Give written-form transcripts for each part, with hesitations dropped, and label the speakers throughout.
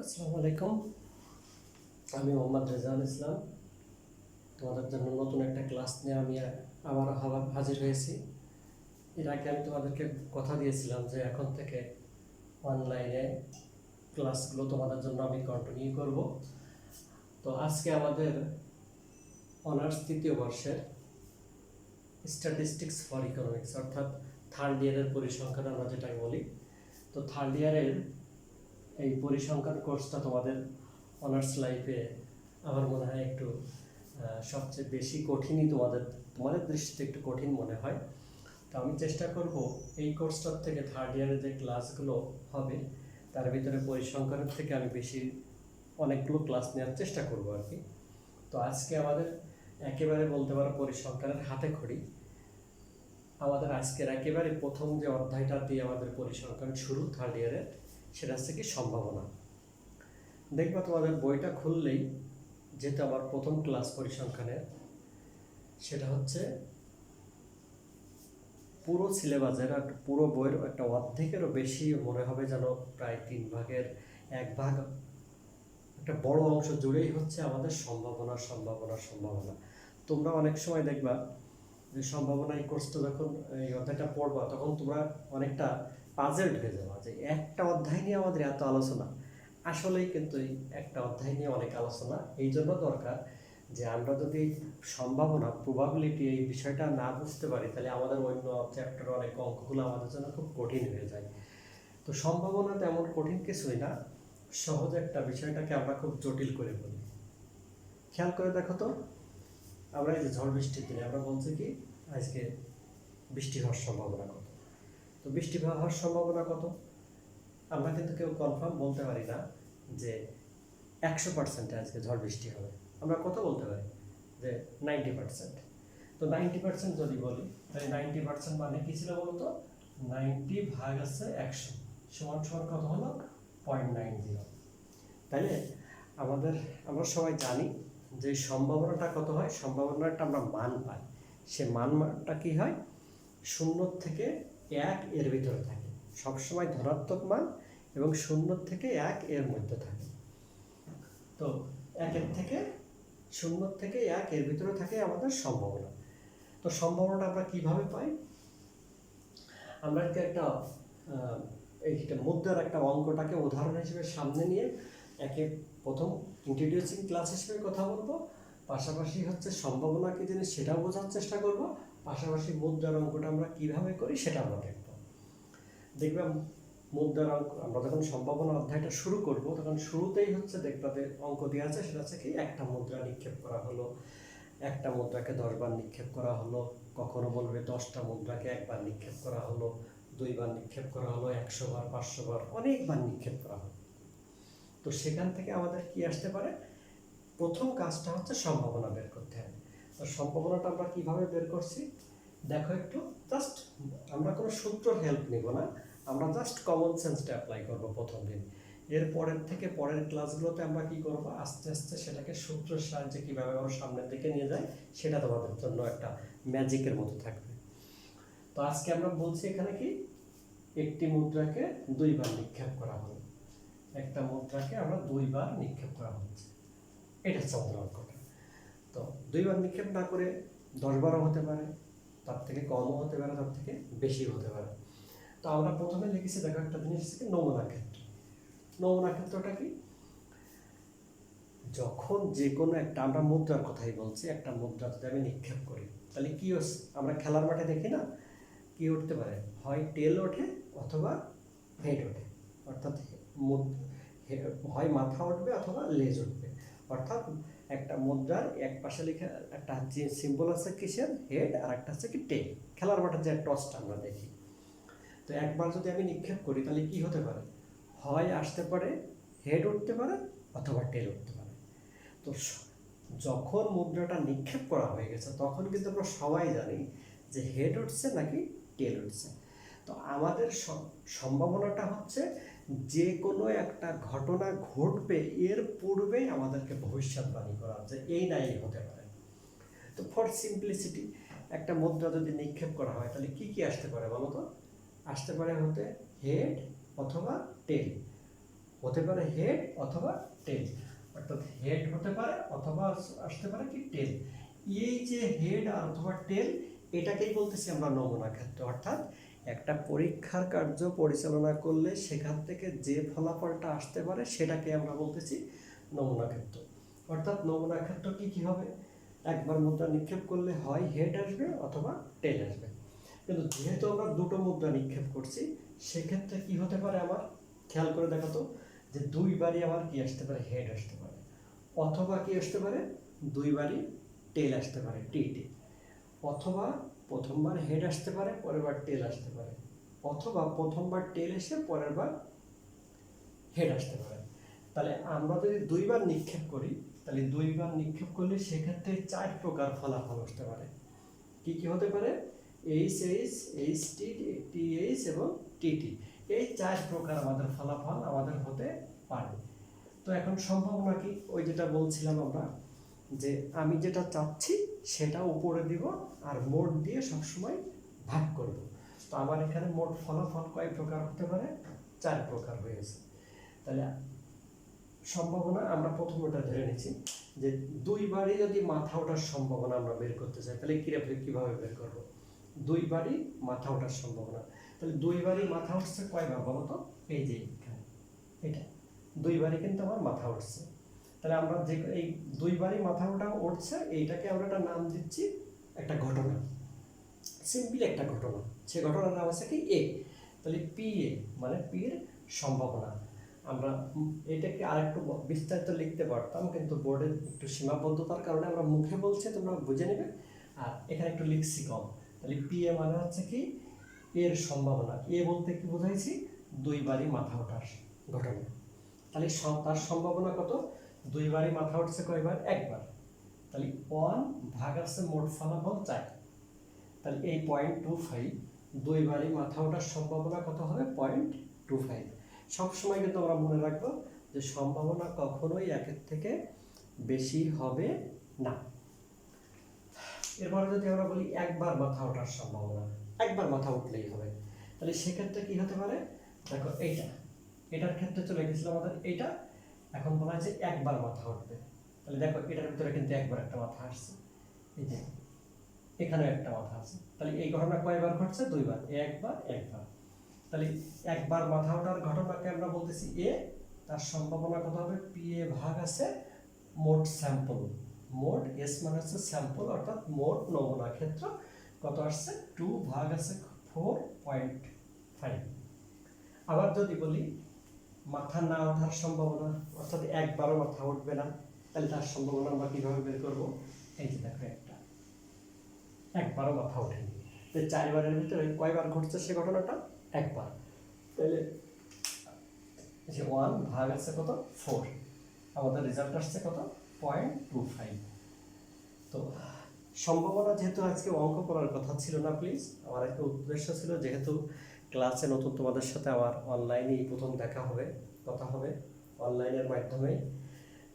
Speaker 1: আসসালামু আলাইকুম। আমি মোহাম্মদ রেজাউল ইসলাম। তোমাদের জন্য নতুন একটা ক্লাস নিয়ে আমি আবার হাজির হয়েছি। এর আগে আমি তোমাদেরকে কথা দিয়েছিলাম যে এখন থেকে অনলাইনে ক্লাসগুলো তোমাদের জন্য আমি কন্টিনিউ করব। তো আজকে আমাদের অনার্স তৃতীয় বর্ষের স্ট্যাটিস্টিক্স ফর ইকোনমিক্স অর্থাৎ থার্ড ইয়ারের পরিসংখ্যান আমরা যেটাকে বলি। তো থার্ড ইয়ারের এই পরিসংখ্যান কোর্সটা তোমাদের অনার্স লাইফে আমার মনে হয় একটু সবচেয়ে বেশি কঠিনই তোমাদের দৃষ্টিতে একটু কঠিন মনে হয়। তো আমি চেষ্টা করব এই কোর্সটার থেকে থার্ড ইয়ারের যে ক্লাসগুলো হবে তার ভিতরে পরিসংখ্যানের থেকে আমি অনেকগুলো ক্লাস নেওয়ার চেষ্টা করব আর কি। তো আজকে আমাদের একেবারে বলতে পারো পরিসংখ্যানের হাতে খড়ি। আমাদের আজকের একেবারে প্রথম যে অধ্যায়টা দিয়ে আমাদের পরিসংখ্যান শুরু থার্ড ইয়ারের, সেটা হচ্ছে কি সম্ভাবনা। দেখবা তোমাদের বইটা খুললেই, যেটা আমার প্রথম ক্লাস পরিসংখ্যানের, সেটা হচ্ছে পুরো সিলেবাসের আর পুরো বইয়ের একটা অর্ধেকেরও বেশি মনে হবে যেন প্রায় 3 ভাগের 1 ভাগ একটা বড় অংশ জুড়েই হচ্ছে আমাদের সম্ভাবনা সম্ভাবনা সম্ভাবনা। তোমরা অনেক সময় দেখবা যে সম্ভাবনা এই কোর্সটা যখন এই অধ্যায়টা পড়বা তখন তোমরা অনেকটা পাজেলড হয়ে যাবা যে একটা অধ্যায় নিয়ে আমাদের এত আলোচনা। আসলেই কিন্তু এই একটা অধ্যায় নিয়ে অনেক আলোচনা। এই জন্য দরকার যে আমরা যদি সম্ভাবনা প্রবাবিলিটি এই বিষয়টা না বুঝতে পারি তাহলে আমাদের অন্য চ্যাপ্টার অনেক অঙ্কগুলো আমাদের জন্য খুব কঠিন হয়ে যায়। তো সম্ভাবনা তেমন কঠিন কিছুই না, সহজ একটা বিষয়টাকে আমরা খুব জটিল করে বলি। খেয়াল করে দেখো তো, আমরা এই যে ঝড় বৃষ্টির দিনে আমরা বলছি কি আজকে বৃষ্টি হওয়ার সম্ভাবনা কত। তো বৃষ্টি হওয়ার সম্ভাবনা কত আমরা কিন্তু কেউ কনফার্ম বলতে পারি না যে 100% আজকে ঝড় বৃষ্টি হবে। আমরা কত বলতে পারি যে 90%। তো 90% যদি বলি তাহলে 90% মানে কি ছিল বলতো, 90 ভাগ আছে 100 সমান সমান কত হলো 0.90। তাইলে আমরা সবাই জানি যে সম্ভাবনাটা কত হয়, সম্ভাবনাটা আমরা মান পাই। সে মানটা কি হয়, 0 থেকে 1 এর ভিতরে থাকে, সবসময় ধনাত্মক মান এবং 0 থেকে 1 এর মধ্যে থাকে। তো 0 থেকে 1 এর ভিতরে থাকে আমাদের সম্ভাবনা। তো সম্ভাবনাটা আমরা কিভাবে পাই, আমরা একটা এইটা মুদ্রার একটা অঙ্কটাকে উদাহরণ হিসেবে সামনে নিয়ে প্রথম ইন্ট্রোডিউসিং ক্লাস হিসেবে কথা বলবো, পাশাপাশি হচ্ছে সম্ভাবনা কি জিনিস সেটাও বোঝার চেষ্টা করব, পাশাপাশি মুদ্রার অঙ্কটা আমরা কিভাবে করি সেটা আমরা দেখব। মুদ্রার অঙ্ক আমরা যখন সম্ভাবনা অধ্যায়টা শুরু করব তখন শুরুতেই হচ্ছে দেখবে অঙ্ক দেওয়া আছে, সেটা হচ্ছে কি একটা মুদ্রা নিক্ষেপ করা হলো, একটা মুদ্রাকে 10 বার নিক্ষেপ করা হলো, কখনো বলবে 10টা মুদ্রাকে 1 বার নিক্ষেপ করা হলো, 2 বার নিক্ষেপ করা হলো, 100 বার 500 বার অনেকবার নিক্ষেপ করা হলো। তো সেখান থেকে আমাদের কি আসতে পারে, প্রথম কাজটা হচ্ছে সম্ভাবনা বের করতে হবে। তো সম্ভাবনাটা আমরা কিভাবে বের করছি দেখো একটু, জাস্ট আমরা কোনো সূত্রের হেল্প নিব না, আমরা জাস্ট কমন সেন্সটা অ্যাপ্লাই করব প্রথম দিন। এর পরের ক্লাসগুলোতে আমরা কি করব, আস্তে আস্তে সেটাকে সূত্রের সাহায্যে কীভাবে আমরা সামনের দিকে নিয়ে যাই সেটা তোমাদের জন্য একটা ম্যাজিকের মতো থাকবে। তো আজকে আমরা বলছি এখানে কি, একটি মুদ্রাকে 2 বার নিক্ষেপ করা হলো, একটা মুদ্রাকে আমরা 2 বার নিক্ষেপ করা হচ্ছে, এটা হচ্ছে আমাদের অঙ্কটা। তো 2 বার নিক্ষেপ না করে 10 বারও হতে পারে, তার থেকে কমও হতে পারে, তার থেকে বেশিও হতে পারে। তো আমরা প্রথমে লিখেছি দেখো একটা জিনিস হচ্ছে নমুনা ক্ষেত্র। নমুনা ক্ষেত্রটা কি, যখন যে কোনো একটা, আমরা মুদ্রার কথাই বলছি, একটা মুদ্রা যদি আমি নিক্ষেপ করি তাহলে কি আমরা খেলার মাঠে দেখি না, কি উঠতে পারে, হয় টেল ওঠে অথবা হেড ওঠে, অর্থাৎ হয় মাথা উঠবে অথবা লেজ উঠবে। অর্থাৎ একটা মুদ্রার এক পাশে লিখে একটা সিম্বল আছে কিসের, হেড, আর একটা হচ্ছে কি টেল। খেলার মাঠে যে টসটা আমরা দেখি, তো একবার যদি আমি নিক্ষেপ করি তাহলে কি হতে পারে, হয় আসতে পারে হেড উঠতে পারে অথবা টেল উঠতে পারে। তো যখন মুদ্রাটা নিক্ষেপ করা হয়ে গেছে তখন কিন্তু আমরা সবাই জানি যে হেড উঠছে নাকি টেল উঠছে। তো আমাদের সম্ভাবনাটা হচ্ছে যে কোনো একটা ঘটনা ঘটবে এর পূর্বেই আমাদেরকে ভবিষ্যৎবাণী করা, যে এই না এই হতে পারে। তো ফর সিম্পলিসিটি একটা মুদ্রা যদি নিক্ষেপ করা হয় তাহলে কি কি আসতে পারে বলো তো, আসতে পারে হতে হেড অথবা টেল। হতে পারে হেড অথবা টেল, অর্থাৎ হেড হতে পারে অথবা আসতে পারে কি টেল। এই যে হেড আর অথবা টেল, এটাকেই বলতেছি আমরা নমুনা ক্ষেত্র। অর্থাৎ একটা পরীক্ষার কার্য পরিচালনা করলে সেখান থেকে যে ফলাফলটা আসতে পারে সেটাকে আমরা বলতেছি নমুনা ক্ষেত্র। অর্থাৎ নমুনা ক্ষেত্র কি হবে, একবার মুদ্রা নিক্ষেপ করলে হয় হেড আসবে অথবা টেল আসবে। কিন্তু যেহেতু আমরা দুটো মুদ্রা নিক্ষেপ করছি, সেক্ষেত্রে কি হতে পারে আমার, খেয়াল করে দেখো তো, যে দুইবারই আমার কি আসতে পারে, হেড আসতে পারে, অথবা কি আসতে পারে, দুইবারই টেল আসতে পারে, টি। অথবা প্রথমবার হেড আসতে পারে, পরের বার টেল আসতে পারে, অথবা প্রথমবার টেল এসে পরের বার হেড আসতে পারে। তাহলে আমরা যদি দুইবার নিক্ষেপ করি, তাহলে দুইবার নিক্ষেপ করলে সেক্ষেত্রে 4 প্রকার ফলাফল আসতে পারে। কি হতে পারে, H H, H T, T H এবং টিটি, এই 4 প্রকার আমাদের ফলাফল আমাদের হতে পারে। তো এখন সম্ভাবনা কি, ওই যেটা বলছিলাম আমরা, যে আমি যেটা চাচ্ছি সেটা উপরে দিব আর মোট দিয়ে সবসময় ভাগ করব। তো আমার এখানে মোট ফলাফল কয় প্রকার হতে পারে, 4 প্রকার হয়েছে। তাহলে সম্ভাবনা আমরা প্রথমটা ধরে নিচ্ছি যে দুইবারই যদি মাথা ওঠার সম্ভাবনা আমরা বের করতে চাই, তাহলে কিভাবে বের করব, দুইবারই মাথা ওঠার সম্ভাবনা। তাহলে দুইবারই মাথা উঠছে কয়বার বলো তো, এই যে এখানে এটা দুইবারই কিন্তু আমার মাথা উঠছে। তাহলে আমরা যে এই দুইবারই মাথা ওঠা উঠছে, এইটাকে আমরা একটা নাম দিচ্ছি, একটা ঘটনা, সিম্পল একটা ঘটনা। সে ঘটনার নাম আছে কি এ। তাহলে পি এ মানে পির সম্ভাবনা। আমরা এটাকে আরেকটু বিস্তারিত লিখতে পারতাম, কিন্তু বোর্ডের একটু সীমাবদ্ধতার কারণে আমরা মুখে বলছি, তোমরা বুঝে নেবে। আর এখানে একটু লিখছি কম। তাহলে পি এ মানে হচ্ছে কি এর সম্ভাবনা। এ বলতে কি বোঝাইছি, দুইবারই মাথা ওঠার ঘটনা। তাহলে তার সম্ভাবনা কত, দুইবারই মাথা উঠছে কয়বার, একবার। তাহলে 1 ভাগ আছে মোট ফলাফল 4। তাহলে এই 0.25, দুইবারই মাথা ওঠার সম্ভাবনা কত হবে, 0.25। সবসময় কিন্তু আমরা মনে রাখবো যে সম্ভাবনা কখনোই একের থেকে বেশি হবে না। এরপরে যদি আমরা বলি একবার মাথা ওঠার সম্ভাবনা, একবার মাথা উঠলেই হবে, তাহলে সেক্ষেত্রে কি হতে পারে, দেখো এটার ক্ষেত্রে চলে গেছিল আমাদের এইটা, এখন বলা হয়েছে একবার মাথা উঠবে। তাহলে দেখো এটার ভিতরে কিন্তু একবার একটা মাথা আসছে, এই যে এখানে একটা মাথা আছে। তাহলে এই ঘটনা কয়বার ঘটছে, দুইবার, একবার। তাহলে একবার মাথা ওঠার ঘটনাকে আমরা বলতেছি এ, তার সম্ভাবনা কত হবে, পি এ ভাগ আছে মোট স্যাম্পল। মোট এস মানে হচ্ছে স্যাম্পল, অর্থাৎ মোট নমুনা ক্ষেত্র কত আসছে, 2 ভাগ আছে 4.5। আবার যদি বলি মাথা না ওঠার সম্ভাবনা, অর্থাৎ একবারও মাথা উঠবে না, তাহলে তার সম্ভাবনা আমরা কিভাবে বের করবো, এই যে দেখো একবারও মাথা ওঠেনি। তো 4 বারের ভিতরে কয়বার ঘটছে সে ঘটনাটা, একবার। তাহলে 1 ভাগ আছে কত, 4, আমাদের রেজাল্ট আসছে কত, 0.25। তো সম্ভাবনা, যেহেতু আজকে অঙ্ক করার কথা ছিল না, প্লিজ, আমার একটা উদ্দেশ্য ছিল, যেহেতু ক্লাসে নতুন তোমাদের সাথে আমার অনলাইনেই প্রথম দেখা হবে, কথা হবে অনলাইনের মাধ্যমে।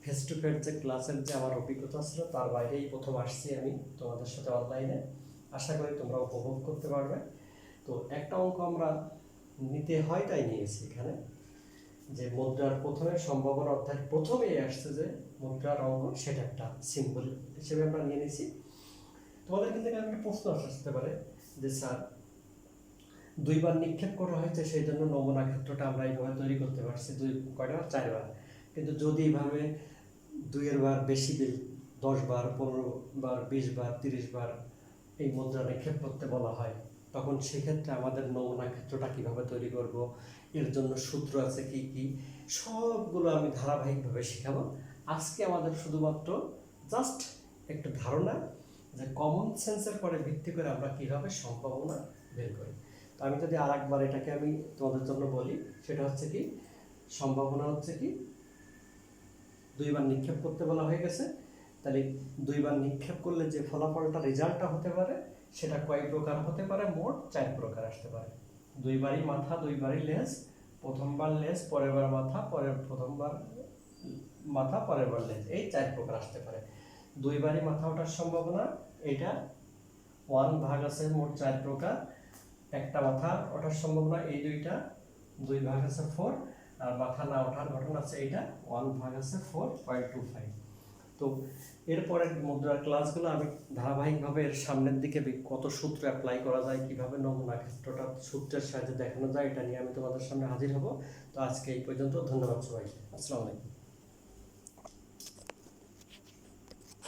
Speaker 1: ফেস টু ফেস যে ক্লাসের যে আমার অভিজ্ঞতা ছিল তার বাইরেই প্রথম আসছি আমি তোমাদের সাথে অনলাইনে। আশা করি তোমরা উপভোগ করতে পারবে। তো একটা অঙ্ক আমরা নিতে হয় তাই নিয়েছি এখানে, যে মুদ্রার প্রথমে সম্ভাবনা অধ্যায় প্রথমেই আসছে যে মুদ্রার অঙ্ক, সেটা একটা সিম্বল হিসেবে আমরা নিয়ে নিয়েছি। তোমাদের কিন্তু এখানে একটা প্রশ্ন আসতে পারে যে স্যার দুইবার নিক্ষেপ করা হয়েছে, সেই জন্য নমুনা ক্ষেত্রটা আমরা এইভাবে তৈরি করতে পারছি, কয়টা বার, 4 বার। কিন্তু যদি এইভাবে 2 বার বেশি, 10 বার, 15 বার, 20 বার, 30 বার এই মুদ্রা নিক্ষেপ করতে বলা হয়, তখন সেক্ষেত্রে আমাদের নমুনা ক্ষেত্রটা কিভাবে তৈরি করব, এর জন্য সূত্র আছে কি কি, সবগুলো আমি ধারাবাহিকভাবে শেখাবো। আজকে আমাদের শুধুমাত্র জাস্ট একটা ধারণা, যে কমন সেন্সের পরে ভিত্তি করে আমরা কিভাবে সম্ভাবনা বের করি। তো আমি যদি আরেকবার এটাকে আমি তোমাদের জন্য বলি, সেটা হচ্ছে কি, সম্ভাবনা হচ্ছে কি, 2 বার নিক্ষেপ করতে বলা হয়ে গেছে। তাহলে 2 বার নিক্ষেপ করলে যে ফলাফলটা, রেজাল্টটা হতে পারে, সেটা কয় প্রকার হতে পারে, মোট 4 প্রকার আসতে পারে। 2 বারই মাথা, 2 বারই লেজ, প্রথমবার লেজ, পরের বার মাথা, প্রথমবার মাথা, পরের বার লেজ, এই 4 প্রকার আসতে পারে। 2 বারই মাথা ওঠার সম্ভাবনা, এটা 1 ভাগ আছে মোট 4 প্রকার। একটা মাথা ওঠার সম্ভাবনা এই দুইটা, 2 ভাগ আছে 4। আর মাথা না ওঠার ঘটনা আছে এটা 1 ভাগ আছে 4.25। তো এরপরে মুদ্রার ক্লাসগুলো আমি ধারাবাহিকভাবে এর সামনের দিকে কত সূত্র অ্যাপ্লাই করা যায়, কিভাবে নমুনা ক্ষেত্রটা সূত্রের সাহায্যে দেখানো যায়, এটা নিয়ে আমি তোমাদের সামনে হাজির হব। তো আজকে এই পর্যন্ত, ধন্যবাদ সবাইকে, আসসালামু আলাইকুম।